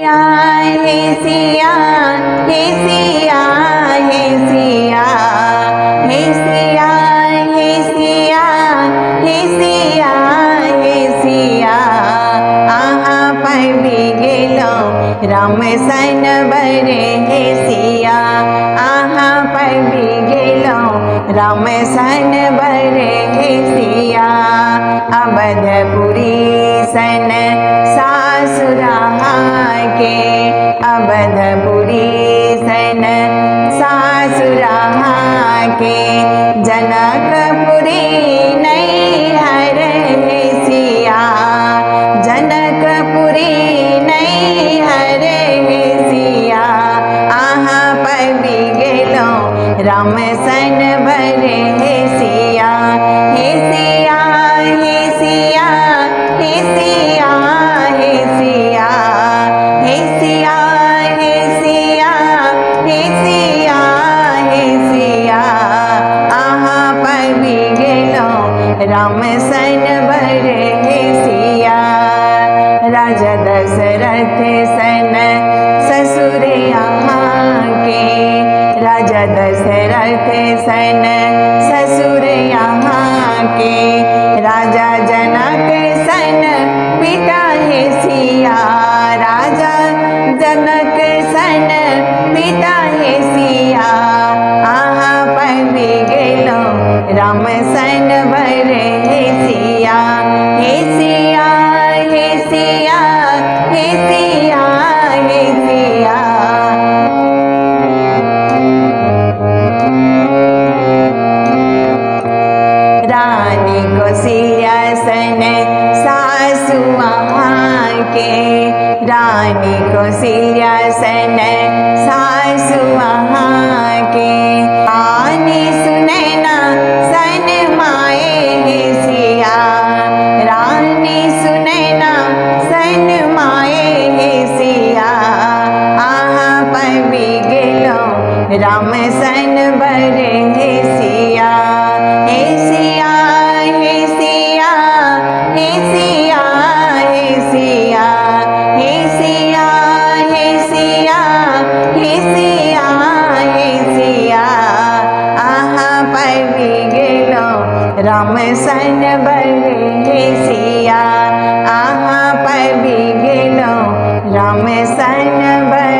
हे सिया हे सिया हे सिया हे सिया हे सिया हे सिया हे सिया आहा पळवी गेलो राम सन बरे हे सिया आहा पळवी गेलो राम सन बरे हे सिया अवधपुरी सन सासुरा के अवधपुरी सन सासुरा के जनकपुरी नैहर हे सिया जनकपुरी नैहर हे सिया आहा पळवी गेलो राम सन बरे हे सिया हे सिया हे सिया हे सिया हे सिया हे सिया हे सिया हे सिया हे सिया आहा पळवी गेलो राम सन बरे हे सिया राजा दशरथ सन ससुरे यहाँ के राजा दशरथ सन ससुरे यहाँ के राजा जनक सन पिता हे सिया राजा जनक सन पिता हे सिया आहा पळवी गेलो राम सन बरे हे सिया हे सिया हे सिया हे सिया हे सिया रानी कौशल्या सन सासु वहाँ के रानी कौशल्या सन सासु वहाँ के रानी सुनैना सन माए हे सिया रानी सुनैना सन माए हे सिया आहा पळवी गेलो राम सन बरे हे सिया हे सिया हे सिया हे सिया हे सिया हे सिया हे सिया हे सिया हे सिया आहा पळवी गेलो राम सन बरे हे सिया आहा पळवी गेलो राम सन बरे